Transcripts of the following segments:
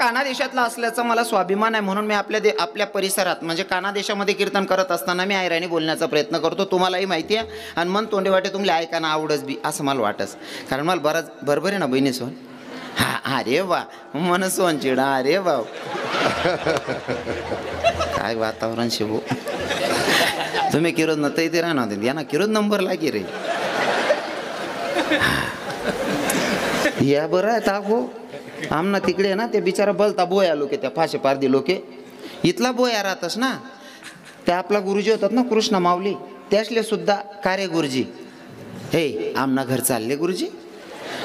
काना देशातला असल्याचा मला स्वाभिमान आहे, म्हणून मी आपल्या परिसरात म्हणजे काना देशामध्ये कीर्तन करत असताना मी आयराणी बोलण्याचा प्रयत्न करतो. तुम्हालाही माहिती आहे आणि मन तोंडे वाटे तुमले ऐकायला आवडच बी असं मला वाटस. कारण मला बरंच बरोबर आहे ना बहिणी सोन? हा अरे वा मन सोन चिडा अरे वा काय वातावरण शिवू. तुम्ही किरोज न इथे राहणार या ना किरोज नंबर लागे रे या बरं आहे ताको आमना तिकडे ना ते बिचारा बलता बोया लोके त्या फाशे पारदी लोके इथला बोया राहतस ना. त्या आपला गुरुजी होतात ना कृष्ण माऊली त्यासले सुद्धा कार्य गुरुजी हे आमना घर चालले गुरुजी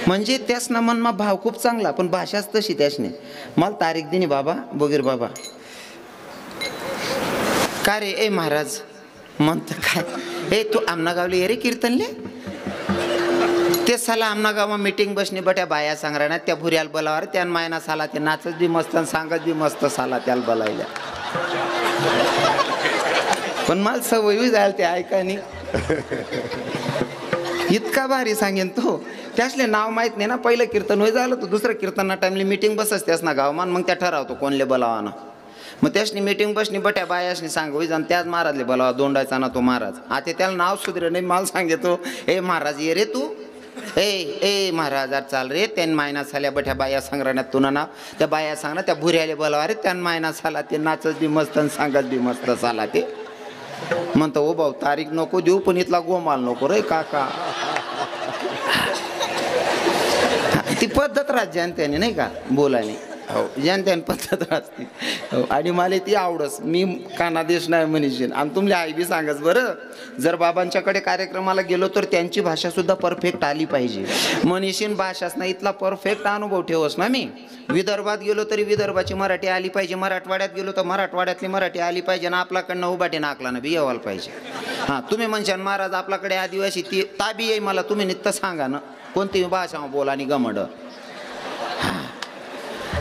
म्हणजे त्यासना मनमा भाव खूप चांगला पण भाषाच तशी त्यासने. मला तारीख दिनी बाबा बोगीर बाबा का रे ए महाराज म्हणत काय हे तू आमना गावले ये रे कीर्तनले ते साला आमना गावा मीटिंग बसणे बट्या बाया सांगणार त्या भुऱ्याला बोलावर त्या मायना साला ते नाचत बी मस्त सांगत बी मस्त साला त्याला बोलायला. पण मला सवय जायला ते ऐकानी इतका भारी सांगेन तो. त्यासले नाव माहीत नाही ना. पहिलं कीर्तन होई झालं तर दुसरं कीर्तना टाइमली मीटिंग बसच त्यास ना गावमान मग त्या ठरावतो कोणले बोलावा ना. मग त्यासनी मीटिंग बसणी बट्या बायासनी सांग होई जाण त्याच महाराजले बोलावा दोंडायचा ना तो महाराज. आता त्याला नाव सुधरे नाही मला सांगतो ए महाराज ये रे तू ए महाराज आज चाल रे त्यान मायना साल्या बठ्या बाया संग्रहात तुला नाव त्या बाया सांगणार त्या भुऱ्याले बोलावा रे त्यान मायना साला ते नाचत बी मस्त सांगत बी मस्त साला ते म्हणतो ओ भाऊ तारीख नको देऊ पण इथला गोमाल नको रे काका. ती पद्धत राज्यांत्याने नाही का बोलाने हो ज्यांत्याने पद्धत राहते हो. आणि मला ती आवडस मी कानादेश नाही म्हणीशीन आणि तुमले आई बी सांगच बरं जर बाबांच्याकडे कार्यक्रमाला गेलो तर त्यांची भाषा सुद्धा परफेक्ट आली पाहिजे म्हणीशीन. भाषाच नाही इथला परफेक्ट अनुभव ठेवस ना मी. विदर्भात गेलो तरी विदर्भाची मराठी आली पाहिजे, मराठवाड्यात गेलो तर मराठवाड्यातली मराठी आली पाहिजे ना आपल्याकडनं उभाटे नाकला ना बी येवायला पाहिजे. हां तुम्ही म्हणशान महाराज आपल्याकडे आदिवासी ती ताबी येई मला तुम्ही नित्त सांगा ना कोणती भाषा बोला आणि गमड.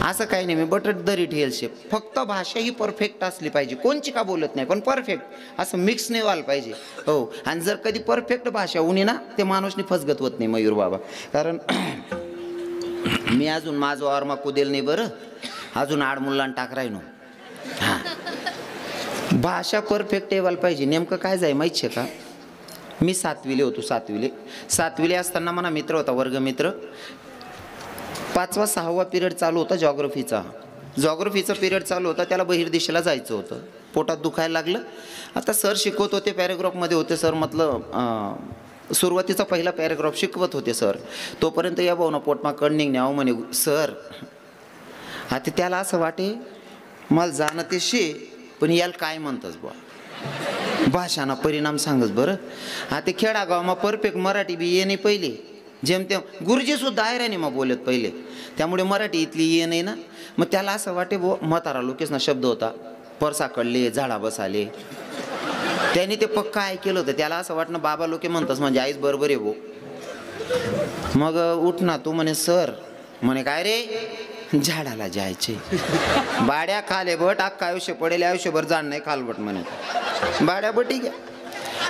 असं काही नाही मी बटट दरी ठेल शेप फक्त भाषा ही परफेक्ट असली पाहिजे. कोणची का बोलत नाही पण परफेक्ट असं मिक्स नाही व्हायला पाहिजे हो. आणि जर कधी परफेक्ट भाषा उनी ना ते माणूसनी फसगत होत नाही मयूर बाबा. कारण मी अजून माझं वारमा कुदेल नाही बरं अजून आडमुल्लान टाक राहिनो. हां भाषा परफेक्ट व्हायला पाहिजे. नेमकं काय जाय माहिती आहे का मी सातवीले होतो सातवीले असताना मला मित्र होता वर्गमित्र 5वा 6वा पिरियड चालू होता जॉग्रफीचा पिरियड चालू होता. त्याला बहिर्देशाला जायचं होतं. पोटात दुखायला लागलं. आता सर शिकवत होते पॅरेग्राफमध्ये होते सर मतलब सुरुवातीचा पहिला पॅरेग्राफ शिकवत होते सर. तोपर्यंत या भाऊ ना पोटमा कणनिंग न्याव म्हणे सर. आता त्याला असं वाटे मला जाणं ते शे पण याला काय म्हणतस बुवा भाषाना परिणाम सांगच बरं. आता खेडागावमा परफेक्ट मराठी बी ये नाही पहिले जेमतेम गुरुजी सुद्धा आहे मग बोलत पहिले त्यामुळे मराठी इथली ये नाही ना. मग त्याला असं वाटे बो म्हातारा लोकेश ना शब्द होता परसाकडले झाडा बसाले त्यांनी ते पक्का ऐकलं होतं. त्याला असं वाटणं बाबा लोके म्हणतस म्हणजे आईच बरोबर आहे भो. मग उठ ना तू म्हणे सर म्हणे काय रे झाडाला जायचे बाड्या खाले बट अख्खा आयुष्य पडेल आयुष्यभर जाण नाही खालबट म्हणे बाड्या बटी घ्या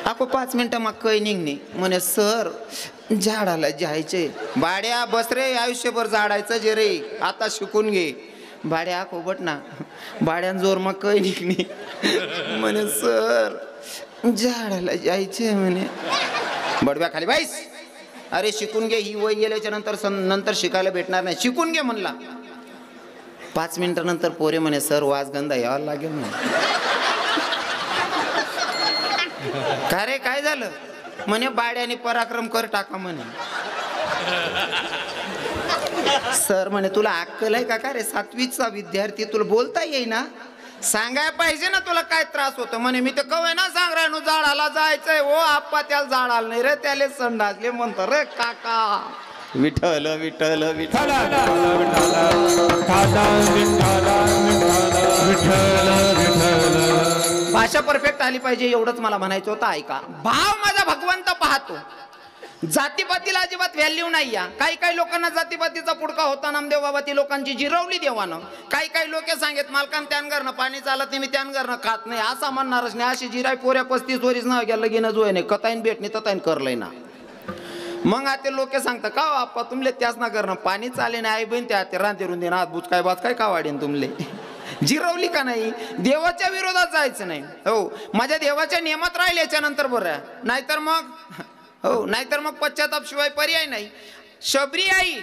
आपो 5 मिनिटं मग काही निघणे म्हणे सर झाडाला जायचे. बाड्या बस रे आयुष्यभर झाडायचं जे रे आता शिकून घे. बाड्या आखो बट ना बाड्यान जोर मग काही निघणे म्हणे सर झाडाला जायचे म्हणे. बडव्या खाली बाईस अरे शिकून घे ही वय गेल्याच्या नंतर शिकायला भेटणार नाही शिकून घे म्हणला. 5 मिनिटानंतर पोरे म्हणे सर वाजगंधा यावा लागेल म्हणे. का रे काय झालं म्हणे बाड्याने पराक्रम कर टाका म्हणे. सर म्हणे तुला अक्कल आहे का रे 7वीचा विद्यार्थी तुला बोलता येईना सांगाय पाहिजे ना तुला काय त्रास होतो म्हणे. मी तर कवे ना सांग राहिनो झाडाला जायचंय हो आप्पा त्याला झाडाला नाही रे त्याले संडासले म्हणतो रे काका. विठ्ठल विठ्ठल विठ्ठल भाषा परफेक्ट आली पाहिजे एवढंच मला म्हणायचं होतं. ऐका भाव माझा भगवंत पाहतो. जातीपातीला अजिबात व्हॅल्यू नाही. या काही लोकांना जातीपातीचा पुडका होता नामदेव बाबा ती लोकांची जिरवली देवानं. काही लोक सांगत मालकान त्यान घरनं पाणी चालत नाही मी त्यान घरनं खात नाही असा म्हणणारच नाही. अशी जिराय पोऱ्या 35 वरीस ना गेलं लगीन जो आहे नाही कताईन भेटणे तताईन करलंय ना. मग आता लोक सांगता का आप्पा तुमले त्याच ना करणं पाणी चाले नाही आई बहीण त्या रांते रुंदे ना बुच काय बात काय का वाढेन तुमले जिरवली का नाही. देवाच्या विरोधात जायचं नाही. हो माझ्या देवाच्या नियमात राहिल्याच्या नंतर बरं, नाहीतर मग हो नाहीतर मग पश्चाताप शिवाय पर्याय नाही. शबरी आई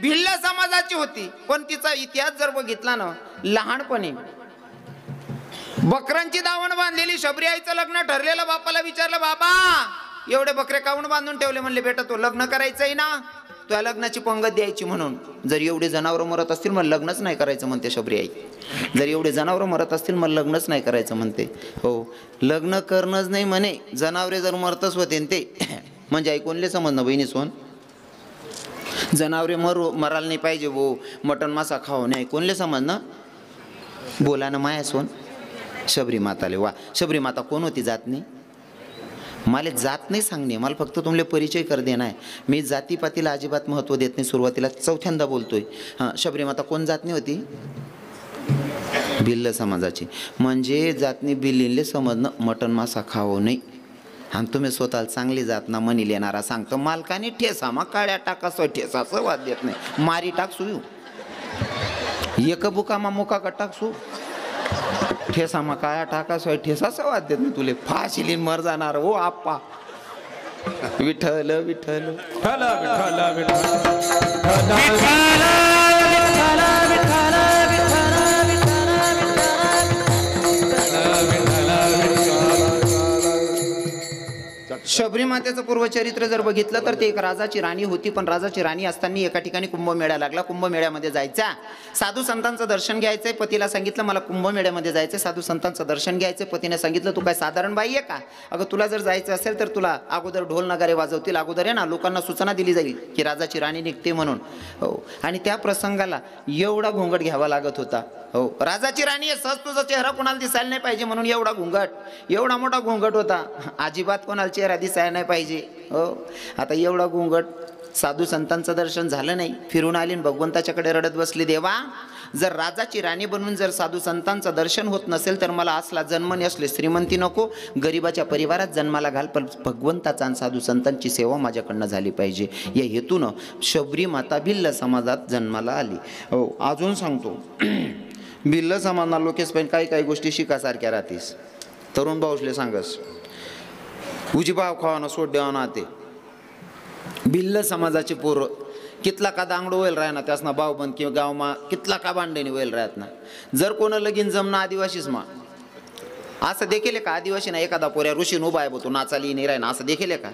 भिल्ल समाजाची होती, पण तिचा इतिहास जर बघितला ना, लहानपणी बकरांची दावण बांधलेली शबरी आईचं लग्न ठरलेलं. बापाला विचारलं बाबा एवढे बकरे काऊन बांधून ठेवले. म्हणले बेटा तो लग्न करायचंय ना, तुला लग्नाची पंगत द्यायची म्हणून. जर एवढे जनावरं मरत असतील मग लग्नच नाही करायचं म्हणते शबरी आई. जर एवढे जनावरं मरत असतील मग लग्नच नाही करायचं म्हणते. हो लग्न करणंच नाही म्हणे, जनावरे जर मरतच होते ते म्हणजे आई कोणले समजणं बहिणी सोन. जनावरे मरायला नाही पाहिजे वो, मटण मासा खाऊ नाही कोणले समजणं. बोला ना माया सोन. शबरी माताले वा. शबरी माता कोण होती जात नाही. मला जात नाही सांगणे, मला फक्त तुमले परिचय कर देणार आहे. मी जातीपातीला अजिबात महत्त्व देत नाही. सुरुवातीला चौथ्यांदा बोलतोय. हां शबरी माता कोण जातनी होती. भिल्ल समाजाची. म्हणजे जातनी भिल्लीले समजणं मटण मासा खावं नाही. आणि तुम्ही स्वतःला चांगली जात ना मनी येणारा सांगतो मालकाने ठेसा मग काळ्या टाकासो ठेसाचं वाद देत नाही. मारी टाकसू एक बुकामा मुका का टाकसू ठेसा मग काळ्या टाकासो ठेसाचं वाद देत नाही. तुले फाशीली मर जाणार हो आप्पा. विठ्ठल विठ्ठल शबरी मातेचं पूर्वचरित्र जर बघितलं तर ते एक राजाची राणी होती. पण राजाची राणी असताना एका ठिकाणी कुंभमेळा लागला. कुंभमेळ्यामध्ये जायचा, साधू संतांचं दर्शन घ्यायचंय. पतीला सांगितलं मला कुंभमेळ्यामध्ये जायचं, साधू संतांचं दर्शन घ्यायचं. पतीने सांगितलं तू काय साधारण बाई आहे का. अगं तुला जर जायचं असेल तर तुला अगोदर ढोल नगारे वाजवतील. अगोदर आहे ना लोकांना सूचना दिली जाईल की राजाची राणी निघते म्हणून. हो आणि त्या प्रसंगाला एवढा घोंगट घ्यावा लागत होता. हो राजाची राणी आहे, सहज तुझा चेहरा कोणाला दिसायला नाही पाहिजे म्हणून एवढा घोंगट, एवढा मोठा घोंगट होता. अजिबात कोणाला चेहरा दिसायला नाही पाहिजे. हो आता एवढा घोंगट. साधू संतांचं दर्शन झालं नाही, फिरून आली भगवंताच्याकडे रडत बसली. देवा जर राजाची राणी बनून जर साधू संतांचं दर्शन होत नसेल तर मला असला जन्म नसले श्रीमंती नको, गरिबाच्या परिवारात जन्माला घाल, पण भगवंताचा आणि साधू संतांची सेवा माझ्याकडनं झाली पाहिजे या हेतूनं शबरी माता भिल्ल समाजात जन्माला आली. हो अजून सांगतो भिल्ल समाजना लोकेश पण काही काही गोष्टी शिकासारख्या राहतीस. तरुण भाऊसले सांगस उजीबाव खावाना सोड देवाना. ते भिल्ल समाजाचे पोरं कितला का दांगडो व्हायला राहना त्यासना भावबंद किंवा गावमा कितला का भांडणी व्हायला राहत ना. जर कोण लगीन जमना आदिवासीच मा असं देखील का आदिवासी ना एखादा पोऱ्या ऋषीन उभा आहे तो नाचाली नाही राहिना असं देखील का.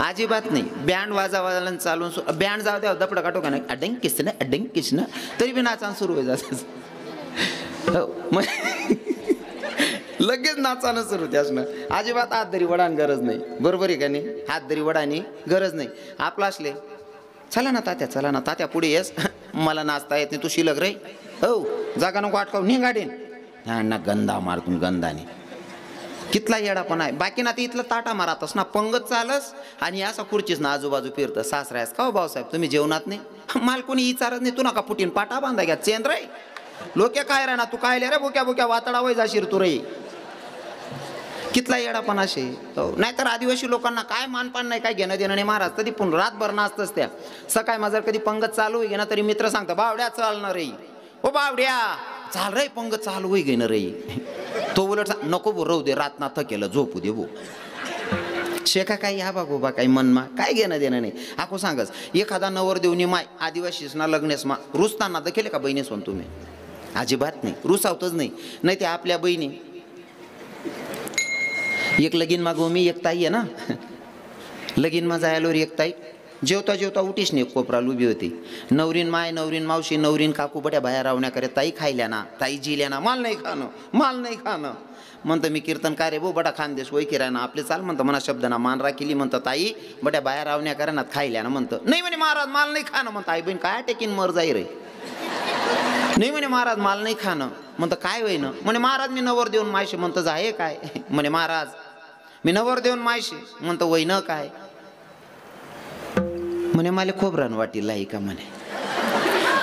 अजिबात नाही. बँड वाजावाला चालून बँड जाऊ द्या दपडं काटो का नाही अडंग किसन अडंग किसन तरी बी नाचान सुरू होईल जात. लगेच नाचानं सुरू त्यासनं. अजिबात हात धरी वडान गरज नाही. बरोबर आहे का नाही. हात धरी वडानी गरज नाही. आपला असले चला ना तात्या चला ना तात्या पुढे येस मला नाचता येत नाही तू शिलक रे. हो जागा नको अटकाव निघाडेन ना गंधा मारतून गंधाने कितला येडा पण आहे. बाकी ना ते इथलं ताटा मारतस ना पंगत चालस आणि असा खुर्चीस ना आजूबाजू फिरतं. सासरायस का भाऊसाहेब तुम्ही जेवणात नाही. माल कोणी विचारत नाही. तू नका फुटीन पाटा बांधा घ्या चेंद्र रे. लोके काय रे ना तू काय रे बोक्या बोक्या वातडा वय जाशीर तू रे. कितला येडा पण असे. नाहीतर आदिवासी लोकांना काय मानपान नाही काय घेणं देणं नाही. महाराज तरी पण रातभर नाचतच त्या. सकाळी माझं कधी पंगत चालू होई ना तरी मित्र सांगता बावड्या चालणार रे. ओ बावड्या चाल रे पंगत चालू होई घेणं रे. तो उलट नको बो राहू दे रात ना थकेलं झोपू दे बो. शेका काय या बाबा काही मनमा काय घेणं देणं नाही. आखो सांगच एखादा नवर देवनी माय आदिवासीस ना लग्नेस मा रुसताना दखेले का बहिणी सोन तुम्ही. अजिबात नाही. रुसावतच नाही. नाही ते आपल्या बहिणी एक लगीन मा गोमी एक ताई आहे ना. लगीन मा जायलोर एक ताई जेवता जेवता उठीस नाही कोपराला उभी होती. नवरीन माय नवरीन मावशी नवरीन काकू बट्या बाहेर रावण्या करे. ताई खायल्या ना ताई जिल्या ना माल नाही खाणं माल नाही खाणं. म्हणतं मी कीर्तन का रे भो बडा खानदेश वय किराय ना आपले चाल म्हणतं म्हणा शब्दना मान राखिली. म्हणतं ताई बट्या बाहेर रावण्या करे ना खायल्या ना. म्हणतं नाही म्हणे महाराज माल नाही खाणं. म्हणतं आई बहीण काय टेकीन मर जाई रे. नाही म्हणे महाराज माल नाही खाणं. म्हणतं काय वय ना. म्हणे महाराज मी नवर देऊन मायशी. म्हणतं जाय काय. म्हणे महाराज मी नवर देऊन मायशी. म्हणतं वय न काय. म्हणे मला खोबरान वाटील आहे का म्हणे.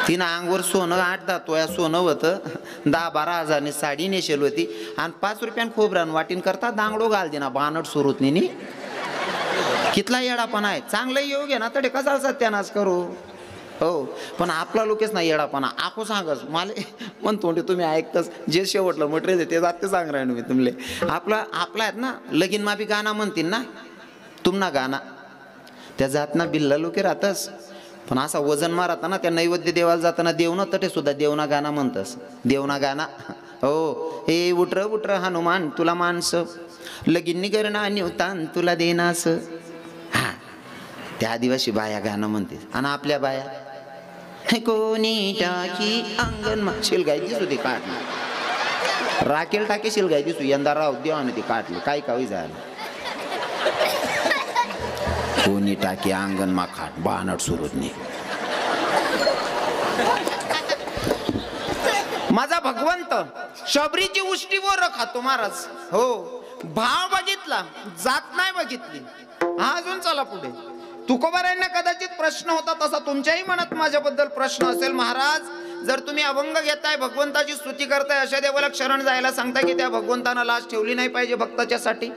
तिनं अंगवर सोनं 8-10 तोळा सोनं होतं. 10-12 हजारनी साडी नेशेल होती आणि 5 रुपयान खोबरान वाटीन करता दांगडो घाल देना बानट सुरूत नी. कितला येडापणा आहे. चांगलं येऊ घे ना तडे कसा सत्यानाश करू. हो पण आपला लोकच नाही येडापणा आखो सांगस मला म्हणतो तुम्ही ऐकतच जे शेवटलं म्हटलं ते जाते सांग राहिलो मी तुमले. आपला आहेत ना लगीन माफी गाणं म्हणतील ना तुम्हाला गाणं त्या जातना बिल्ला लोके राहतस पण असा वजन मारता ना त्या नैवेद्य देवाला जाताना देवना तटे सुद्धा देवना गाणं म्हणतस. देवना गाणं हो हे उठर उठर हनुमान तुला माणसं लगीन करणं निवतान तुला देनास. हा त्या आदिवासी बाया गाणं म्हणते आणि आपल्या बाया कोणी टाकी अंगण शिलगाय दिसू ती काढली राखेल टाके शिलगाय दिसू यंदा राहू देवाने ती काढली काय कावी झालं. कोणी टाकी अंगण मा खाट बानट सुरूच नाही. माझा भगवंत शबरीची उष्टी वर खातो महाराज. हो भाव बघितला जात नाही बघितली. हा अजून चला पुढे. तुकोबारायांना कदाचित प्रश्न होता तसा तुमच्याही मनात माझ्याबद्दल प्रश्न असेल. महाराज जर तुम्ही अभंग घेताय भगवंताची स्तुती करताय अशा देवाला शरण जायला सांगताय की त्या भगवंतानं लाज ठेवली नाही पाहिजे भक्ताच्यासाठी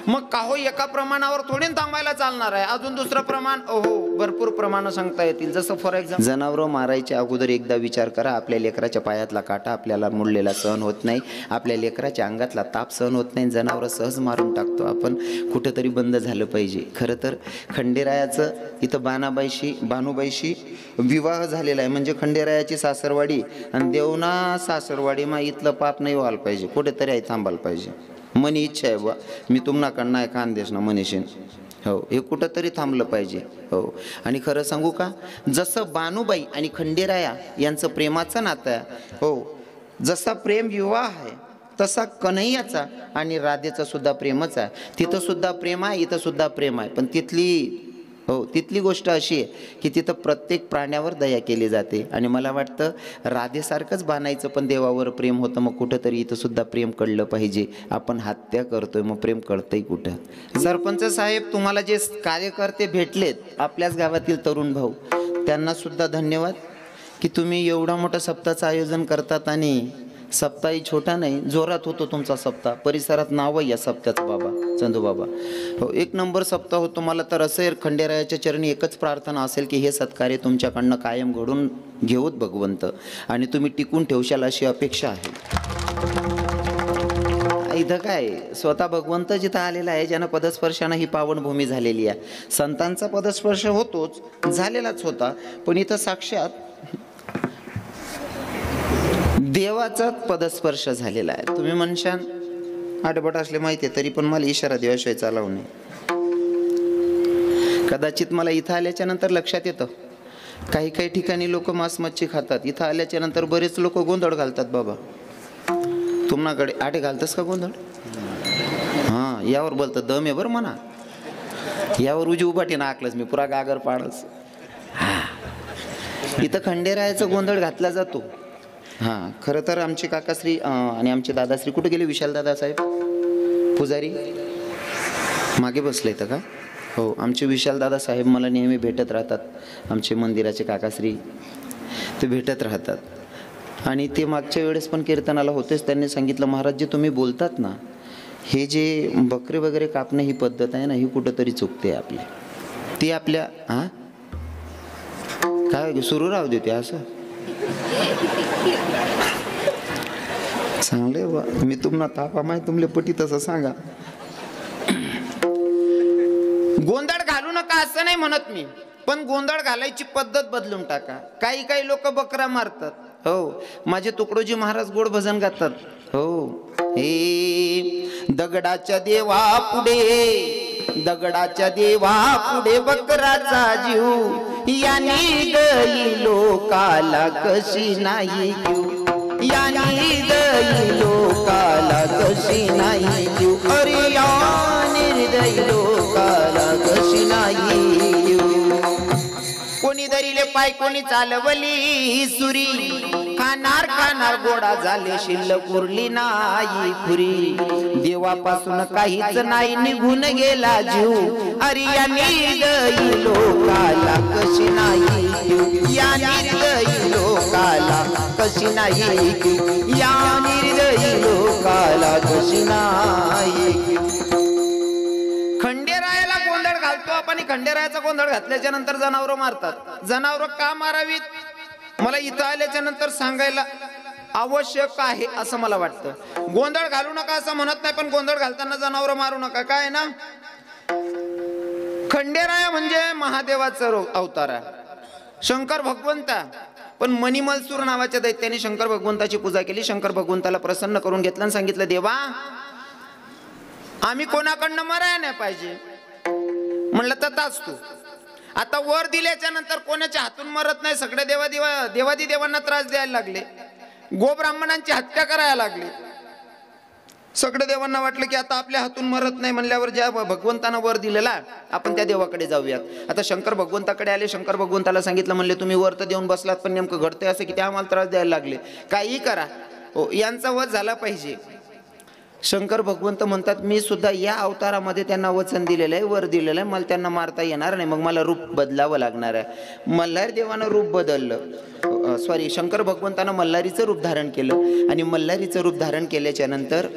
मग का हो एका प्रमाणावर थोडी थांबायला चालणार आहे. अजून दुसरं प्रमाण ओहो भरपूर प्रमाण सांगता येतील. जसं फॉर एक्झाम्पल जनावरं मारायच्या अगोदर एकदा विचार करा. आपल्या लेकराच्या पायातला काटा आपल्याला मुडलेला सहन होत नाही. आपल्या लेकराच्या अंगातला ताप सहन होत नाही. जनावरं सहज मारून टाकतो आपण. कुठंतरी बंद झालं पाहिजे. खरं तर खंडेरायाचं इथं बानुबाईशी विवाह झालेला आहे म्हणजे खंडेरायाची सासरवाडी आणि देवना सासरवाडी मा इथलं पाप नाही व्हायला पाहिजे. कुठेतरी आहे थांबायला पाहिजे. मनी इच्छा आहे बा मी तुम्हाला आहे खानदेश ना मनीषीन. हो हे कुठंतरी थांबलं पाहिजे. हो आणि खरं सांगू का जसं बानुबाई आणि खंडेराया यांचं प्रेमाचं नातं आहे. हो जसा प्रेम विवाह आहे तसा कन्हैयाचा आणि राधेचा सुद्धा प्रेमच आहे. तिथं सुद्धा प्रेम आहे इथं सुद्धा प्रेम आहे. पण तिथली गोष्ट अशी आहे की तिथं प्रत्येक प्राण्यावर दया केली जाते. आणि मला वाटतं राधेसारखंच बाणायचं पण देवावर प्रेम होतं. मग कुठंतरी इथं सुद्धा प्रेम कळलं पाहिजे. आपण हत्या करतोय मग प्रेम कळतंय कुठं. सरपंच साहेब तुम्हाला जे कार्यकर्ते भेटलेत आपल्याच गावातील तरुण भाऊ त्यांना सुद्धा धन्यवाद की तुम्ही एवढा मोठा सप्ताहाचं आयोजन करतात. आणि सप्ताही छोटा नाही जोरात होतो तुमचा सप्ताह. परिसरात नाव आहे या सप्त्याचं बाबा चंदू बाबा. हो एक नंबर सप्ताह होतो. मला तर असं खंडेरायाच्या चरणी एकच प्रार्थना असेल की हे सत्कार्य तुमच्याकडनं कायम घडून घेऊत भगवंत आणि तुम्ही टिकून ठेवशाल अशी अपेक्षा आहे. इथं काय स्वतः भगवंत जिथं आलेला आहे ज्यानं पदस्पर्शानं ही पावनभूमी झालेली आहे. संतांचा पदस्पर्श होतोच झालेलाच होता पण इथं साक्षात देवाचाच पदस्पर्श झालेला आहे. तुम्ही म्हणशान आडबट असले माहिती आहे तरी पण मला इशारा देवाशिवाय चालवू नये. कदाचित मला इथं आल्याच्या नंतर लक्षात येतं काही ठिकाणी लोक मांस मच्छी खातात. इथं आल्याच्या नंतर बरेच लोक गोंधळ घालतात. बाबा तुम्हाकडे आटे घालतस का गोंधळ. हां यावर बोलतं दम आहे बरं म्हणा. यावर उजी उभाटी ना आकलंच मी पुरा गागर पाडस. इथं खंडेरायाचा गोंधळ घातला जातो. हां खरं तर आमचे काकाश्री आणि आमचे दादाश्री कुठे गेले विशाल दादा साहेब पुजारी मागे बसले तर का. हो आमचे विशाल दादा साहेब मला नेहमी भेटत राहतात. आमचे मंदिराचे काकाश्री ते भेटत राहतात आणि ते मागच्या वेळेस पण कीर्तनाला होतेच. त्यांनी सांगितलं महाराज जे तुम्ही बोलतात ना हे जे बकरे वगैरे कापणं ही पद्धत आहे ना ही कुठंतरी चुकते आपली. ती आपल्या हां काय सुरू राहू देते असं चांगले बा. मी तुम्हाला तापा माय तुमले पटी तसं सांगा. गोंधळ घालू नका असं नाही म्हणत मी पण गोंधळ घालायची पद्धत बदलून टाका. काही लोक बकरा मारतात. हो माझे तुकडोजी महाराज गोड भजन गातात. हो हे दगडाच्या देवा पुढे बकराचा जीव यानी गई लोकाला कशी नाही घेऊ. यानी गई लोकाला कशी नाही घेऊ. अरे या निर्दयी लोकाला कशी नाही घेऊ. कोणी दरीले पाय कोणी चालवली सुरी खाणार गोडा झाले शिल्लक उरली नाही खुरी. देवापासून काहीच नाही निघून गेला जीव. अरे या निर्दयी लोकाला कशी नाही घेऊ. या निर्दयी लोकाला कशी नाही घेऊ. या निर्दयी लोकाला कशी नाही घेऊ. खंडेरायाला गोंधळ घालतो बापाने खंडेरायाचा गोंधळ घातल्याच्या नंतर जनावरं मारतात. जनावरं का मारावीत मला इथं आल्याच्या नंतर सांगायला आवश्यक आहे असं मला वाटतं. गोंधळ घालू नका असं म्हणत नाही, पण गोंधळ घालताना जनावरं मारू नका. काय ना, खंडेराया म्हणजे महादेवाचा अवतार आहे, शंकर भगवंता. पण मणिमलसूर नावाच्या दैत्याने शंकर भगवंताची पूजा केली. शंकर भगवंताला प्रसन्न करून घेतलं आणि सांगितलं, देवा आम्ही कोणाकडनं मरायला नाही पाहिजे. म्हणलं तथाच तू. आता वर दिल्याच्या नंतर कोणाच्या हातून मरत नाही. सगळे देवादी देवांना त्रास द्यायला लागले, गोब्राह्मणांची हत्या करायला लागली. सगळे देवांना वाटलं की आता आपल्या हातून मरत नाही म्हणल्यावर ज्या भगवंतानं वर दिलेला आपण त्या देवाकडे जाऊयात. आता शंकर भगवंताकडे आले. शंकर भगवंताला सांगितलं, म्हणले तुम्ही वर तर देऊन बसलात, पण नेमकं घडतंय असं की ते आम्हाला त्रास द्यायला लागले. काही करा, यांचा वध झाला पाहिजे. शंकर भगवंत म्हणतात, मी सुद्धा या अवतारामध्ये त्यांना वचन दिलेलं आहे, वर दिलेलं आहे, मला त्यांना मारता येणार नाही, मग मला रूप बदलावं लागणार आहे. मल्हार देवानं रूप बदललं, सॉरी शंकर भगवंतानं मल्हारीचं रूप धारण केलं. आणि मल्हारीचं रूप धारण केल्याच्या नंतर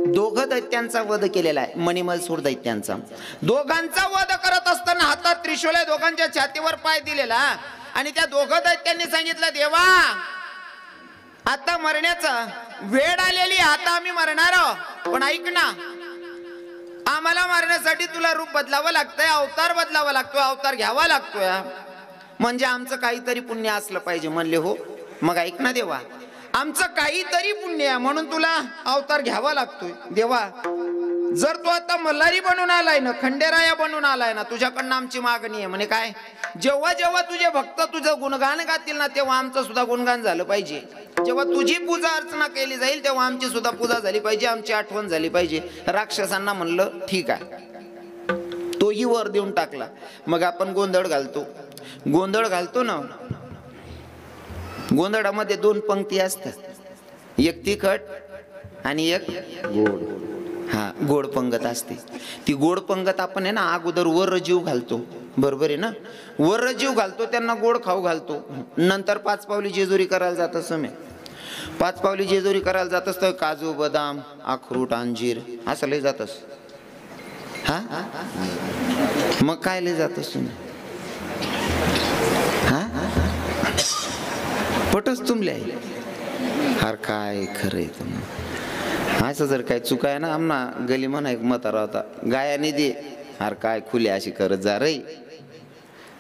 दोघं दैत्यांचा वध केलेला आहे, मणिमलसूर दैत्यांचा. दोघांचा वध करत असताना हातात त्रिशूल आहे, दोघांच्या छातीवर पाय दिलेला. आणि त्या दोघं दैत्यांनी सांगितलं, देवा आता मरण्याचा वेळ आलेली, आता आम्ही मरणार आहोत, पण ऐक ना, आम्हाला मारण्यासाठी तुला रूप बदलावं लागतंय, अवतार बदलावा लागतोय, अवतार घ्यावा लागतोय, म्हणजे आमचं काहीतरी पुण्य असलं पाहिजे. म्हणले हो, मग ऐक ना देवा, आमचं काहीतरी पुण्य आहे म्हणून तुला अवतार घ्यावा लागतोय. देवा जर तू आता मल्हारी बनून आलाय ना, खंडेराया बनून आलाय ना, तुझ्याकडनं आमची मागणी आहे. म्हणे काय? जेव्हा जेव्हा तुझे भक्त तुझं गुणगान गातील ना, तेव्हा आमचं सुद्धा गुणगान झालं पाहिजे. जेव्हा तुझी पूजा अर्चना केली जाईल तेव्हा आमची सुद्धा पूजा झाली पाहिजे, आमची आठवण झाली पाहिजे. राक्षसांना म्हणलं ठीक आहे, तोही वर देऊन टाकला. मग आपण गोंधळ घालतो ना, गोंधळामध्ये दोन पंक्ती असतात, एक तिखट आणि एक गोड. हा, गोड पंगत असते. ती गोड पंगत आपण आहे ना अगोदर वर जीव घालतो, बरोबर आहे ना, वर जीव घालतो, त्यांना गोड खाऊ घालतो. नंतर 5 पावली जेजुरी करायला जात असं, 5 पावली जेजुरी करायला जात असतं, काजू बदाम अक्रोड अंजीर असं लय जातस. हा मग काय लय जातस तुम्ही? हा पटच तुमले हार काय खरंय तुम्ही. असं जर काय चुका आहे ना, आमना गली म्हणा एक म्हातारा होता, गायाने दे हार काय खुले अशी करत जा रे.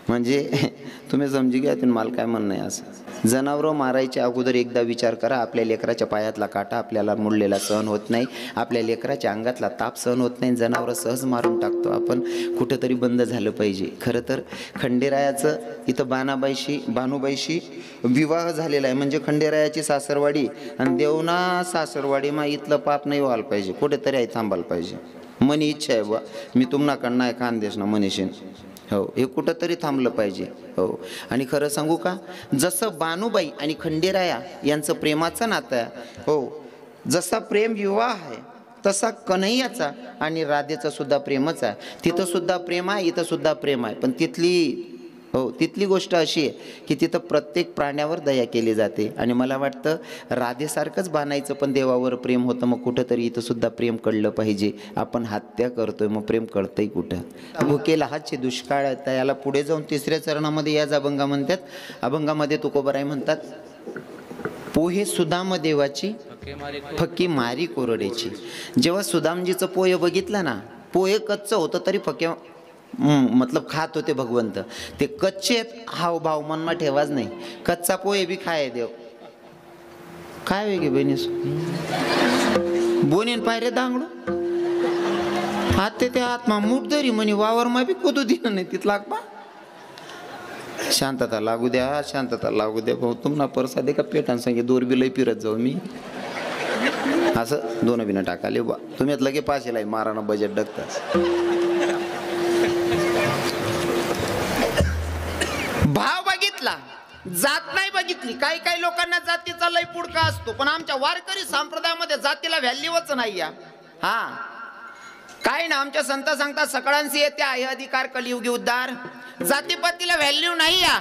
म्हणजे तुम्ही समजी घ्या तुम्ही मला काय म्हणणं आहे. असं जनावरं मारायच्या अगोदर एकदा विचार करा, आपल्या लेकराच्या पायातला काटा आपल्याला मुडलेला सहन होत नाही, आपल्या लेकराच्या अंगातला ताप सहन होत नाही, जनावरं सहज मारून टाकतो आपण. कुठंतरी बंद झालं पाहिजे. खरं तर खंडेरायाचं इथं भानुबाईशी विवाह झालेला आहे, म्हणजे खंडेरायाची सासरवाडी आणि देवना सासरवाडी मा इथलं पाप नाही व्हायला पाहिजे, कुठेतरी आहे थांबायला पाहिजे. मनी इच्छा आहे बा, मी तुम्हाला नाही खानदेश ना मनीषीन, हो हे कुठंतरी थांबलं पाहिजे. हो, आणि खरं सांगू का, जसं बानुबाई आणि खंडेराया यांचं प्रेमाचं नातं आहे, हो जसा प्रेम विवाह आहे तसा कन्हैयाचा आणि राधेचा सुद्धा प्रेमच आहे. तिथं सुद्धा प्रेम आहे, इथं सुद्धा प्रेम आहे, पण तिथली गोष्ट अशी आहे की तिथं प्रत्येक प्राण्यावर दया केली जाते. आणि मला वाटतं राधेसारखंच बाणायचं पण देवावर प्रेम होतं, मग कुठंतरी इथं सुद्धा प्रेम कळलं पाहिजे. आपण हत्या करतोय मग प्रेम कळतंय कुठं? भुकेला हातचे दुष्काळ आहे. त्याला पुढे जाऊन 3ऱ्या चरणामध्ये याच अभंगा म्हणतात. अभंगामध्ये तुकोबराय म्हणतात, पोहे सुदाम देवाची फक्की मारी कोरडेची. जेव्हा सुदामजीचं पोहे बघितलं ना, पोहे कच्चं होतं तरी फक्या मतलब खात होते भगवंत. ते कच्चे हावभाव मनमा ठेवाच नाही. कच्चा पोहे बी खाय देव काय वेगळे बहिणीस बोनीन पायरे दांगडू हात ते आत्मा मुठदरी म्हणे वावर मा बी कुदू दिलं नाही तिथला बा. शांतता लागू द्या, शांतता लागू द्या भाऊ. तुम्हाला परसा दे का पेटान सांगे दोर बी लय फिरत जाऊ मी असं 2 बिना टाकाले बा. तुम्ही लगे पाचेला माराना बजेट डगतात. भाव बघितला, जात नाही बघितली. काही लोकांना जातीचा लय पुडका असतो, पण आमच्या वारकरी संप्रदायामध्ये जातीला व्हॅल्यूच नाही या. हा काय ना, आमच्या संत सांगतात सगळ्यांशी येते आहे अधिकार कलियुगी उद्धार, जातीपातीला व्हॅल्यू नाही या.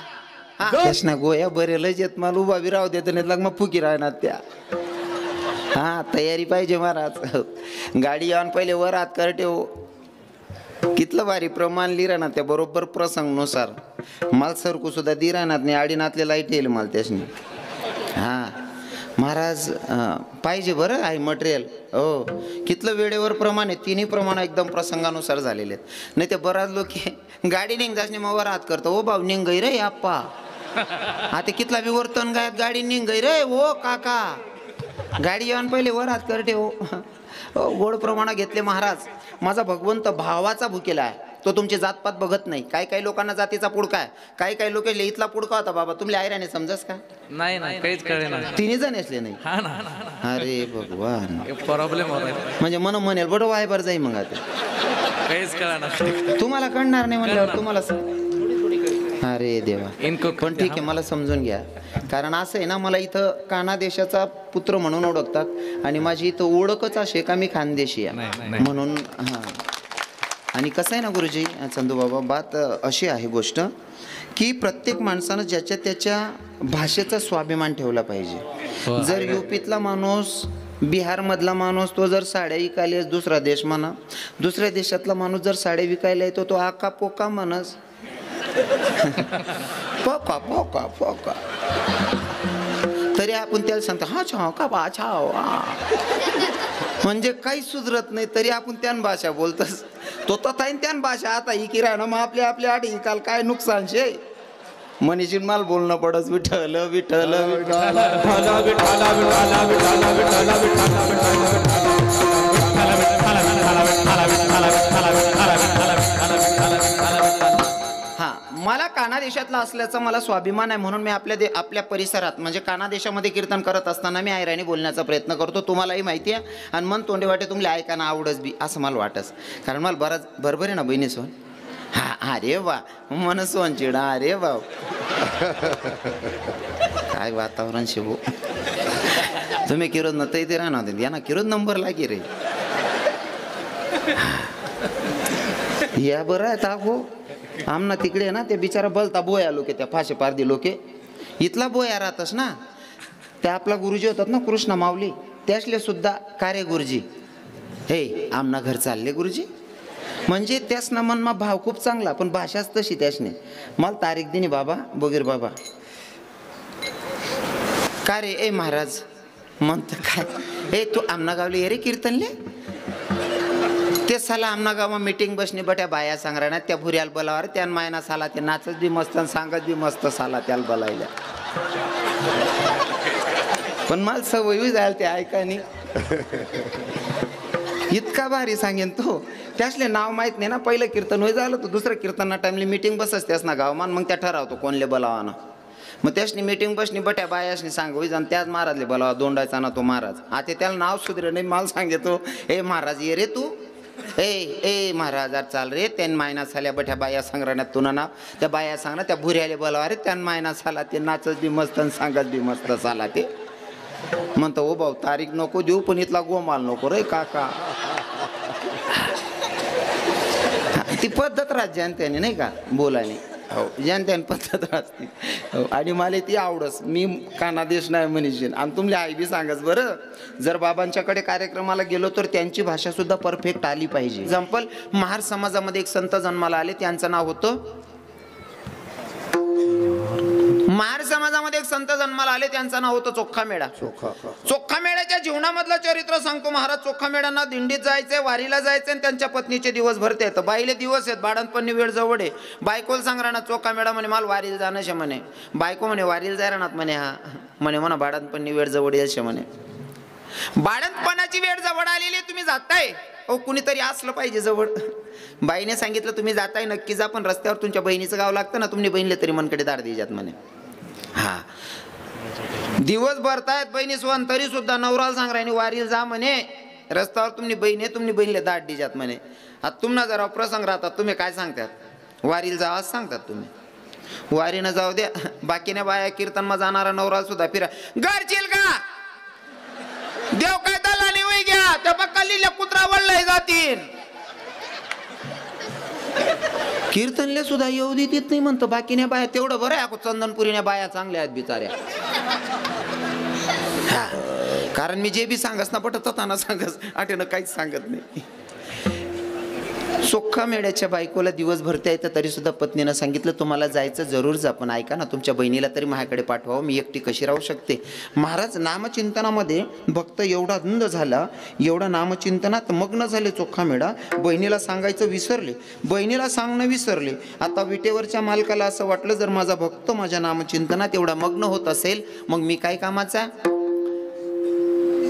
कृष्णा गोया बरेलच येत मला उभा बी राहू देत नाही लग मग फुकी राहणार त्या. हा तयारी पाहिजे महाराज. गाडी येऊन पहिले वर हात कर ठेव. कितलं भारी प्रमाण लिहिरा ना त्या बरोबर प्रसंगनुसार मला सरकू सुद्धा दी राहणार नाही आडीनातले लाईट येईल मला त्यासनी. हां महाराज पाहिजे बरं आहे मटेरियल. हो कितलं वेळेवर प्रमाण आहे तिन्ही प्रमाण एकदम प्रसंगानुसार झालेले आहेत. नाही ते बराच लोक गाडी निघताच नाही मग वर हात करतो ओ भाऊ निघ रे आप्पा आता कितला विवर्तन गायत गाडी निघ रे ओ काका गाडी येऊन पहिले वर हात करते हो. गोड प्रमाणात घेतले महाराज. माझा भगवंत भावाचा भुकेला आहे तो तुमची जातपात बघत नाही. काही लोकांना जातीचा पुडका आहे काही लोक इथला पुडका होता बाबा तुम्ही आयराने समजस का नाही काहीच कळेना तिन्ही जण असले नाही. अरे भगवान प्रॉब्लेम होता म्हणजे मन म्हणेल बडो वायबर जाई मग आता काहीच कळेना तुम्हाला कळणार नाही म्हणल्यावर तुम्हाला अरे देवा. पण ठीक आहे मला समजून घ्या कारण असं आहे ना मला इथं काना देशाचा पुत्र म्हणून ओळखतात आणि माझी इथं ओळखच असे का मी खानदेशी आहे म्हणून. हां आणि कसं आहे ना गुरुजी चंदू बाबा बात अशी आहे गोष्ट की प्रत्येक माणसानं ज्याच्या त्याच्या भाषेचा स्वाभिमान ठेवला पाहिजे. जर युपीतला माणूस बिहारमधला माणूस तो जर साड्या विकायला दुसरा देश म्हणा दुसऱ्या देशातला माणूस जर साड्या विकायला येतो तो आका पोका म्हणस पोका पोका पोका तरी आपण त्याला सांगतो हा छाव का बा छाव म्हणजे काही सुधरत नाही तरी आपण त्यान भाषा बोलतस तो तथा त्यान भाषा आता ही किराणा मग आपल्या आडी काल काय नुकसान शे मनीषी माल बोलणं पडस विठ्ठल विठ्ठल हा मला काना देशातला असल्याचा मला स्वाभिमान आहे म्हणून मी आपल्या परिसरात म्हणजे काना देशामध्ये कीर्तन करत असताना मी आयराणी बोलण्याचा प्रयत्न करतो. तुम्हालाही माहिती आहे आणि मन तोंडे वाटे तुम्हाला ऐकायला आवडच बी असं मला वाटस कारण मला बराच बरोबर आहे ना बहिणी सोन. हा अरे वा मन सोन चिडा अरे वा काय वातावरण शिवू तुम्ही किरोद न ते राहणार या ना किरोद नंबर लागी रे या बरं आहे ताको आमना तिकडे ना ते बिचारा बलता बोया लोके त्या फाशे पारदी लोके इथला बोया राहतस ना त्या आपला गुरुजी होतात ना कृष्ण माऊली त्यासले सुद्धा कार्य गुरुजी हे आमना घर चालले गुरुजी म्हणजे त्यासना मनमा भाव खूप चांगला पण भाषाच तशी त्यासने मला तारीख दिनी बाबा बोगीर बाबा का रे ए महाराज म्हणत काय ए तू आमना गावले ये रे कीर्तनले ते साला आमना गावा मीटिंग बसणी बट्या बाया सांगणार त्या भुऱ्याला बोलावर त्यान मायना साला ते नाचत बी मस्त सांगत बी मस्त साला त्याला बोलायला पण मला सवयी जायला ते ऐकानी इतका भारी सांगेन तो त्यासले नाव माहित नाही ना पहिलं कीर्तन होई झालं तर दुसरं कीर्तन टाइमली मीटिंग बसच त्यास ना गावमान मग त्या ठरावतो कोणले बोलावाना मग त्यासनी मीटिंग बसणी बट्या बायासनी सांग होई जाण त्याच महाराजले बोलावा दोंडायचा ना तो महाराज आता त्याला नाव सुधरे नाही मला सांगतो ए महाराज ये रे तू ए महाराज चाल रे त्यान मायना साल्या बठ्या बाया सांगण्यात तुला नाव त्या बाया सांगणार त्या भुऱ्याले बोलावा रे त्यान मायना साला ते नाचत बी मस्त सांगत बी मस्त साला ते म्हणतो ओ भाऊ तारीख नको देऊ पण इथला गोमाल नको रे काका ती पद्धत राहत त्याने नाही का बोलायला हो त्याने पद्धत असते हो आणि मला ती आवडस मी कानादेश नाही म्हणीन आणि तुमले आई बी सांगच बरं जर बाबांच्याकडे कार्यक्रमाला गेलो तर त्यांची भाषा सुद्धा परफेक्ट आली पाहिजे. एक्झाम्पल महार समाजामध्ये एक संत जन्माला आले त्यांचं नाव होतं महार समाजामध्ये एक संत जन्माला आले त्यांचं नाव होतं चोखा मेळा. चोखा मेळ्याच्या जीवनामधलं चरित्र सांगतो महाराज. चोखा मेळ्यांना दिंडीत जायचंय वारीला जायचंय आणि त्यांच्या पत्नीचे दिवस भरते येतं बाईले दिवस आहेत बाळणपणी वेळ जवळ आहे बायकोला सांग राहणार चोखा मेळा म्हणे मला वारीला जाणं शे म्हणे बायको म्हणे वारीला जाय राहणार म्हणे हा म्हणे म्हणा बाळणपणी वेळ जवळ येईल शे म्हणे बाळणपणाची वेळ जवळ आलेली तुम्ही जाताय ओ कुणीतरी असलं पाहिजे जवळ. बाईने सांगितलं तुम्ही जाताय नक्की जा पण रस्त्यावर तुमच्या बहिणीचं गाव लागतं ना तुमची बहिणीला तरी मनकडे दार द्यायच्यात म्हणे. हा दिवस भरतायत बहिणी सोन तरी सुद्धा नवराला सांग राहिनी वारीला जा म्हणे रस्त्यावर तुम्ही बहीण आहे तुम्ही बहिणीला दाट दिजात म्हणे. आता तुम्हाला जरा प्रसंग राहतात तुम्ही काय सांगतात वारीला जा असं सांगतात तुम्ही वारीनं जाऊ द्या बाकीने बाया कीर्तन मा जाणारा नवरा सुद्धा फिरा घरचील का देव काय दलाने वय घ्या त्या बक्कालीला कुत्रा वळलाय जातील कीर्तनले सुद्धा येऊ देत नाही म्हणतो बाकीने बाया तेवढं बरं आहे चंदनपुरीने बाया चांगल्या आहेत बिचाऱ्या. कारण मी जे बी सांगस ना पटत होता ना सांगस आठेनं काहीच सांगत नाही. चोखा मेड्याच्या बायकोला दिवस भरता येतं तरी सुद्धा पत्नीनं सांगितलं तुम्हाला जायचं जरूर जा, पण ऐका ना तुमच्या बहिणीला तरी माझ्याकडे पाठवा, मी एकटी कशी राहू शकते. महाराज नामचिंतनामध्ये भक्त एवढा धुंद झाला, एवढा नामचिंतनात मग्न झाले चोखा मेढा, बहिणीला सांगायचं विसरले, बहिणीला सांगणं विसरले. आता विटेवरच्या मालकाला असं वाटलं जर माझा भक्त माझ्या नामचिंतनात एवढा मग्न होत असेल मग मी काय कामाचा.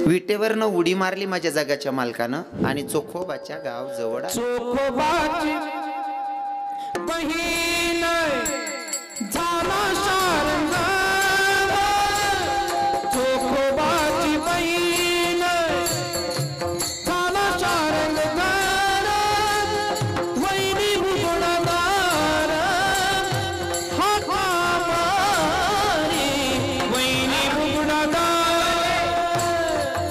विटेवरनं उडी मारली माझ्या जगाच्या मालकानं आणि चोखोबाच्या गाव जवळ चोखोबाची बहीण झाला शारंगार, चोखोबाची बहीण झाला शारंगार, वैरी उघडदार हाका मारी, वैरी उघडदार.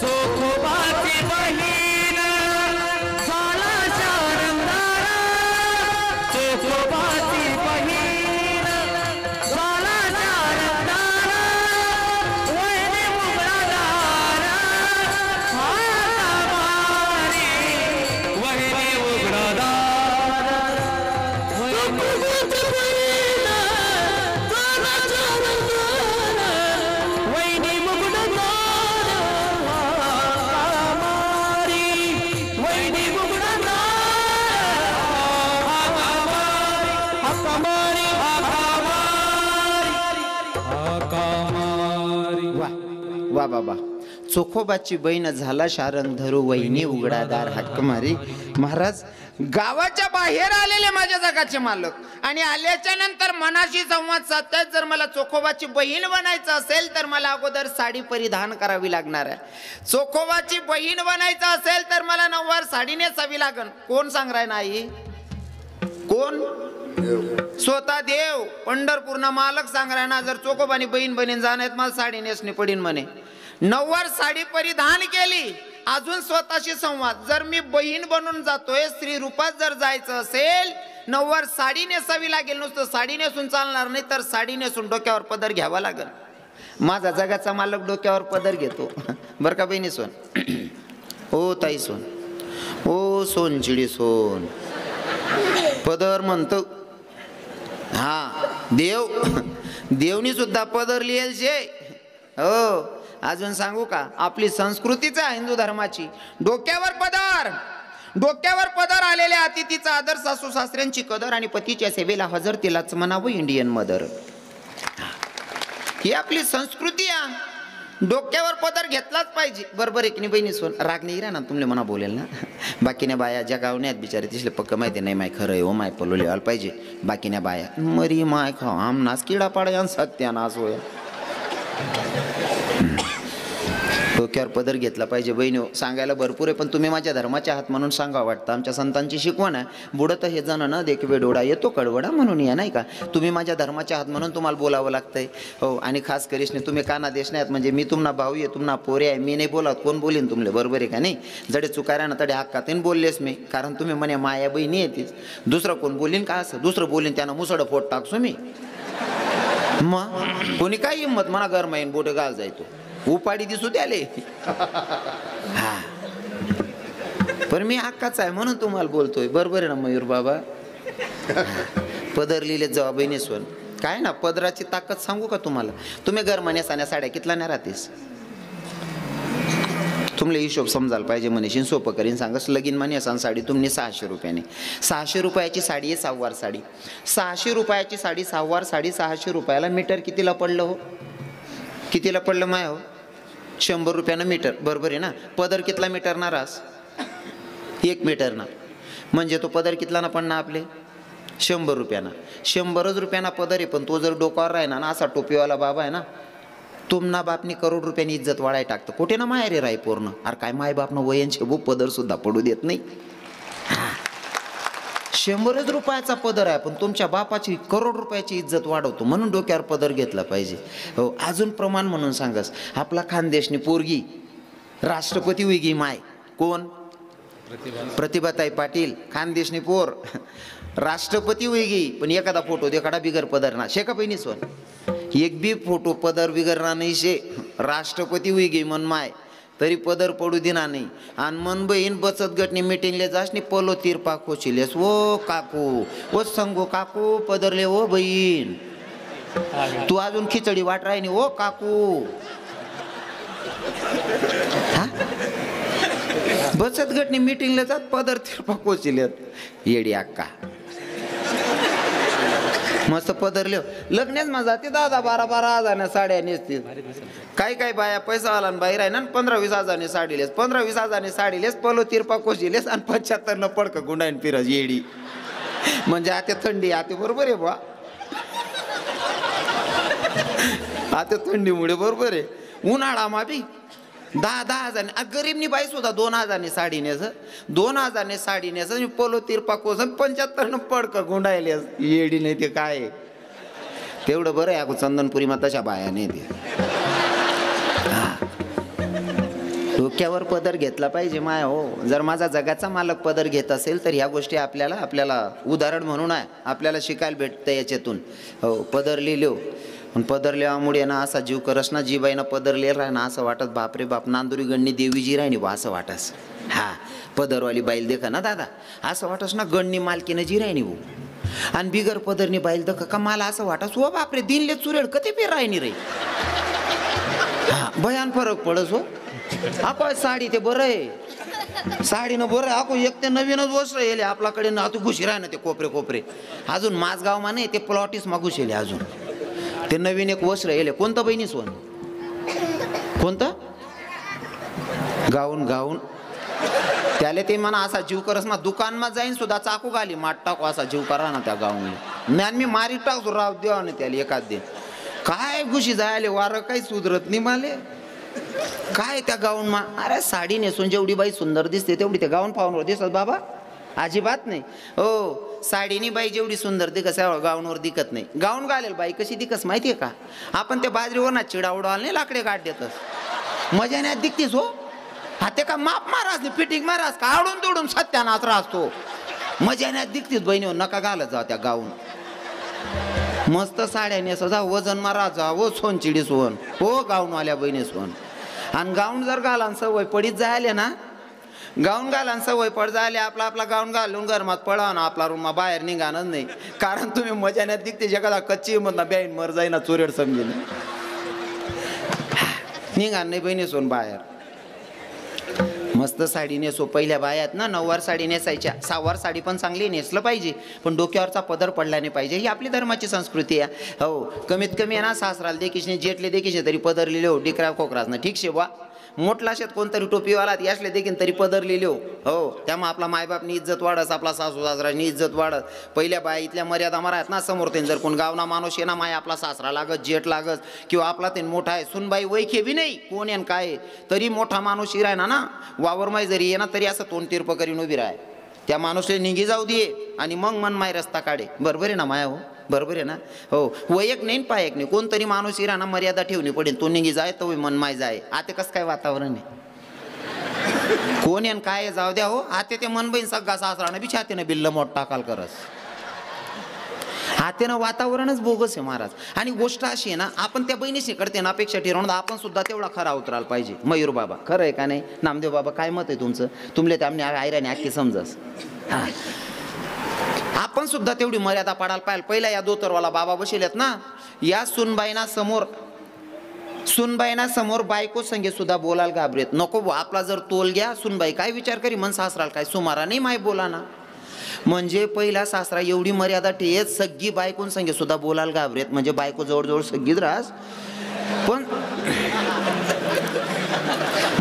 चोखोबाची बहीण झाला शारंगार, चोखोबाची बहीण झाला शारंगार, वैरी उघडदार हाका मारी, वैरी उघडदार. चोखोबाची बहीण झाला शारंगार, वैरी उघडदार हाका मारी, वैरी उघडदार हाका मारी, हाका मारी. वा वा बाबा. चोखोबाची बहीण झाला शारण धरू, वहिनी उघडादार हक्क मारी. महाराज गावाच्या बाहेर आलेले माझ्या जगाचे मालक आणि आल्याच्या नंतर मनाशी संवाद साधतात. जर मला चोखोबाची बहीण बनायचं असेल तर मला अगोदर साडी परिधान करावी लागणार आहे. चोखोबाची बहीण बनायचं असेल तर मला नऊवार साडी नेसावी लागन. कोण सांगराय नाही? कोण? स्वतः देव पंढरपूरना मालक सांगराय ना जर चोखोबानी बहीण बनीन जाण्यात मला साडी नेसणी पडीन म्हणे. नऊवार साडी परिधान केली. अजून स्वतःशी संवाद. जर मी बहीण बनून जातोय, स्त्री रूपात जर जायचं असेल नऊवार साडी नेसावी लागेल. नुसतं साडी नेसून चालणार नाही तर साडी नेसून डोक्यावर पदर घ्यावा लागेल. माझा जगाचा मालक डोक्यावर पदर घेतो बरं का बहिणी सोन. ओ ताई सोन, ओ सोनचिडी सोन, पदर म्हणतो. हा देव, देवनी सुद्धा पदर लिहेल शे. हो अजून सांगू का आपली संस्कृतीच आहे हिंदू धर्माची. डोक्यावर पदर, डोक्यावर पदर आलेल्या अतिथीचा आदर, सासू सासऱ्यांची कदर आणि पतीच्या सेवेला हजर तिलाच म्हणावं इंडियन मदर. ही आपली संस्कृती आहे. डोक्यावर पदर घेतलाच पाहिजे. बरोबर आहे की नाही बहिणी सोन? राग नाही राहा ना तुमले मना बोलेल ना. बाकीने बाया ज्या गावण्यात बिचारे तिसले पक्क माहिती नाही माय खरं आहे हो माय पलो लिहायला पाहिजे. बाकीने बाया मरी माय खाव आमनास किडा पाडा सत्यानाश होय. डोक्यावर पदर घेतला पाहिजे बहिणी. सांगायला भरपूर आहे पण तुम्ही माझ्या धर्माचे आहात म्हणून सांगा वाटतं. आमच्या संतांची शिकवण आहे, बुडत हे जण न देखवे डोळा येतो कडवडा म्हणून या नाही का. तुम्ही माझ्या धर्माचे आहात म्हणून तुम्हाला बोलावं लागतंय. हो आणि खास करीशने तुम्ही काना देश नाहीत म्हणजे मी तुम्हाला भाऊ आहे, तुम्हाला पोरे आहे. मी नाही बोलत कोण बोलीन तुमले. बरोबर आहे का नाही? जडे चुकाऱ्या ना तडे हक्कातीन बोललेस मी, कारण तुम्ही म्हणे माया बहिणी येतेच. दुसरं कोण बोलीन का? असं दुसरं बोलीन त्यानं मुसड फोट टाकसो मी. मग कोणी काय हिंमत म्हणा घर माहीन बोट गाल जायतो उपाडी दिसू द्याले. हा पण मी हक्काच आहे म्हणून तुम्हाला बोलतोय. बरोबर आहे ना मयूर बाबा? पदर लिहिले जवा बहिणीस्वन काय ना पदराची ताकद सांगू का तुम्हाला? तुम्ही घर म्हण्यासाण्या साड्या कितला नाही राहतेस? तुमले हिशोब समजायला पाहिजे म्हणेशीन सोपं करीन सांगस. लगीन म्हणे असा साडी तुम्ही 600 रुपयाने, 600 रुपयाची साडी आहे सहावार साडी. 600 रुपयाची साडी सहावार साडी 600 रुपयाला मीटर कितीला पडलं हो? कितीला पडलं माय हो? 100 रुपयानं मीटर. बरोबर आहे ना? पदर कितला मीटर ना रास? 1 मीटर ना. म्हणजे तो पदर कितला ना पडना आपले 100 रुपयाना. 100 रुपयाना पदर आहे. पण तो जर डोकावर राहिना ना असा टोपीवाला बाबा आहे ना, तुमना बापनी करोड रुपयानी इज्जत वाढाय टाकतं. कुठे ना माय रे राय पूर्ण. अरे काय माय बापनं वयनशे भू पदर सुद्धा पडू देत नाही. 100 रुपयाचा पदर आहे पण तुमच्या बापाची करोड रुपयाची इज्जत वाढवतो म्हणून डोक्यावर पदर घेतला पाहिजे. हो अजून प्रमाण म्हणून सांगस. आपला खानदेशनी पोरगी राष्ट्रपती होईगी माय कोण? प्रतिभाताई पाटील. खानदेशनी पोर राष्ट्रपती होईगी पण एखादा फोटो देखाडा बिगर पदर ना शेका बहिणी सोन. एक बी फोटो पदर बिगर ना नाही शे. राष्ट्रपती होईगी म्हण माय तरी पदर पडू दिना नाही. आणि मन बहीण बचत गटनी मिटिंगले जास नी पलो तिरपा कोचिलेस ओ काकू ओ संगो काकू पदरले ओ बहीण तू अजून खिचडी वाट राहिनी ओ काकू. हा बचत गटनी मिटिंगला जात पदर तिरपा कोचिलेत येडी अक्का. मस्त पदरले लग्नच मजा ते 10-12 हजारने साड्या नेसतील. काही बाया पैसा आला बाहेर आहे ना 15-20 हजारने साडीलेस 15-20 हजारने साडीलेस पलो तिरपा कोशिलेस आणि 75 पडकं गुंडाईन फिरस येडी. म्हणजे आता थंडी आता बरोबर आहे बा आता थंडीमुळे बरोबर आहे. उन्हाळा बी 10 हजारने गरीबनी बाई सुद्धा 2 हजारने साडी नेस 2 हजारने साडी नेस पलो तिरपा कोस 75 पडकं गुंडायलेस येडी नाही ते काय तेवढं बरं आहे. चंदनपुरी मग तशा बाया नाही ते. डोक्यावर पदर घेतला पाहिजे माय हो. जर माझा जगाचा मालक पदर घेत असेल तर ह्या गोष्टी आपल्याला उदाहरण म्हणून आहे आपल्याला शिकायला भेटतं याच्यातून. हो पदर लिहिलो पण पदर लिहामुळे ना असा जीव करस ना जी बाईनं पदर लिहिला राह ना असं वाटत बापरे बाप नांदुरी गणनी देवीजी राहिनी बा असं वाटस. हा पदरवाली बाईल देखा ना दादा असं वाटस ना गणनी मालकीनं जी राहिनी भाऊ. आणि बिगर पदरनी बाईल दख का मला असं वाटस हो बापरे दिनले चुरेड कधी बी राहिनी रे. हा भयान फरक पडस हो. आपण साडी ते बरं आहे साडीनं बरं आको एक ते नवीनच वस्त्र येले आपल्याकडे ना तू घुशी राह ना ते कोपरे अजून माझगाव मा नाही ते प्लॉटीस मा घुसेले अजून ते नवीन एक वस्त्र येले. कोणतं बहिणी सोन कोणतं गाऊन त्याला ते म्हणा असा जीव करस ना दुकानमा जाईन सुद्धा चाकू घाली माट टाकू असा जीव करा ना त्या गाऊनला ज्ञान मी मारी टाकतो राव देवा ना त्याला एखाद दिन काय घुशी जायले वारं काही सुधरत नाही माले काय त्या गाऊन मा. अरे साडी नेसून जेवढी बाई सुंदर दिसते तेवढी त्या गाऊन पाहून दिसत बाबा अजिबात नाही हो. साडीनी बाई जेवढी सुंदर दिकस गाऊनवर दिकत नाही. गाऊन घालेल बाई कशी दिकस माहितीये का आपण त्या बाजरीवर ना चिडा उडवाल नाही लाकडे काढ देतस मजा नाही दिकतीस हो. हा ते का माप मारास नाही फिटिंग मारास का आवडून तोडून सत्यानाच राहतो मजा नाही दिकतीस बहिणी नका घालत जा त्या गाऊन. मस्त साड्या नेस जा वजन मारा जा हो सोनचिडी सोन हो गाऊनवाल्या बहिणी सोन. आणि गाऊन जर घाला सवय पडीत जायले ना गाऊन घाला सवय पड जायले आपला गाऊन घालून गरमात पळा ना आपला रूम बाहेर निघाणच नाही. कारण तुम्ही मजाण्यात दिखते जगाला कच्ची म्हणता बॅन मर जाईना चोरेड समजेल निघा नाही बहिणी सोन बाहेर. मस्त साडी नेसो पहिल्या बायात ना 9वार साडी नेसायच्या 6वार साडी पण चांगली नेसलं पाहिजे पण डोक्यावरचा पदर पडला नाही पाहिजे ही आपली धर्माची संस्कृती आहे. हो कमीत कमी आहे ना सासराला देखीशने जेटले देखीशने तरी पदर लिहिले हो डिकरा कोकरास ना ठीक शे बा मोठला शेत कोणतरी टोपीवाला यासले देखील तरी पदर लिहिले हो. त्यामुळे आपला मायबापनी इज्जत वाढस आपला सासू सासरानी इज्जत वाढत. पहिल्या बाया इथल्या मर्यादा मारायत ना समोर त्यांनी जर कोण गावना माणूस ये ना माय आपला सासरा लागत जेठ लागत किंवा आपला ते मोठा आहे सुनबाई वैखे बी नाही कोण येन काय तरी मोठा माणूस राय ना वावर माय जरी ये ना तरी असं तोंड तिरप करीन उभी राय त्या माणूसला निघी जाऊ दे आणि मग मन माय रस्ता काढे. बरोबर आहे ना माया हो बरोबर आहे ना हो. वयक नाही पायक नाही कोणतरी माणूस इराणा मर्यादा ठेवणी पडेल तो निघी जाय तो मन माय जाय. आता कसं काय वातावरण आहे कोण येन काय जाऊ द्या हो. आता ते मन बहीण सगळा सासरानं बी छातीनं बिल्ल मोठ टाकाल करस आतेनं वातावरणच बोगस आहे महाराज. आणि गोष्ट अशी आहे ना आपण त्या बहिणीशी करते ना अपेक्षा ठरवून आपण सुद्धा तेवढा खरा उतरायला पाहिजे. मयूर बाबा खरं आहे का नाही नामदेव बाबा काय मत आहे तुमचं तुमले त्यामने आयराने आखी समजस. हा आपण सुद्धा तेवढी मर्यादा पाडायला पाहिजे. पहिला या दोतरवाला बाबा बसलेत ना या सुनबाईना समोर बायको संगे सुद्धा बोलायला घाबरेत नको आपला जर तोल घ्या सुनबाई काय विचार करी मन सासराल काय सुमारा नाही माय बोला ना. म्हणजे पहिला सासरा एवढी मर्यादा ठेवत सगळी बायकोन संगे सुद्धा बोलायला घाबरेत म्हणजे बायको जवळजवळ सगळीच रास पण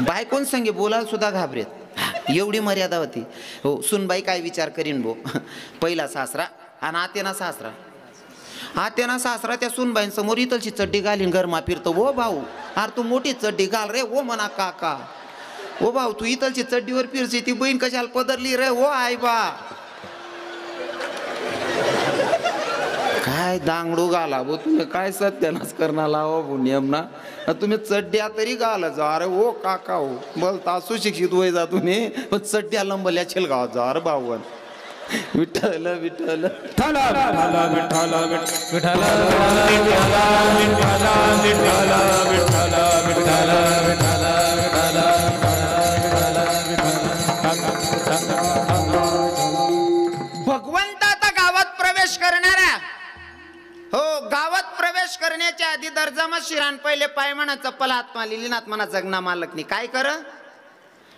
बायकोन संगे बोलायला सुद्धा घाबरेत एवढी मर्यादा होती हो. सुनबाई काय विचार करीन भो पहिला सासरा आणि आतेना सासरा त्या सुनबाईंसमोर इथलची चड्डी घालीन घरमा फिरतो ओ भाऊ अरे तू मोठी चड्डी घाल रे ओ म्हणा काका ओ भाऊ तू इथलची चड्डीवर फिरची ती बहीण कशाला पदरली रे ओ आई बा काय दांगडू घाला भो तुम्ही काय सत्यानाच करणार लावा नियम ना तुम्ही चड्ड्या तरी घाला जा अरे ओ काका हो बोलता सुशिक्षित वय जा तुम्ही पण चड्ड्या लंबल्या गावात जा अरे बावन विठ्ठल विठ्ठल विठ्ठल विठ्ठल विठ्ठल विठ्ठल विठ्ठल विठ्ठल विठ्ठल विठ्ठल विठ्ठल म्हणा चप्पल हात मालिलीनाथ म्हणा जगना मालक नाही काय कर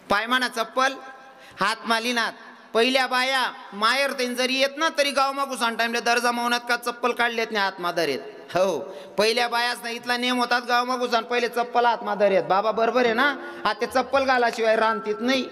पाय म्हणा चप्पल हात मालिनाथ पहिल्या बाया मायर त्यांनी जरी येत ना तरी गाव मागू सांग टाइमला दर्जा मौनात का चप्पल काढलेत नाही हात मादर येत हो पहिल्या बायाच नाही इथला नेम होतात गाव मागू सांग पहिले चप्पल हात मादर येत बाबा बरोबर आहे ना आता ते चप्पल घालाशिवाय रांधतीत नाही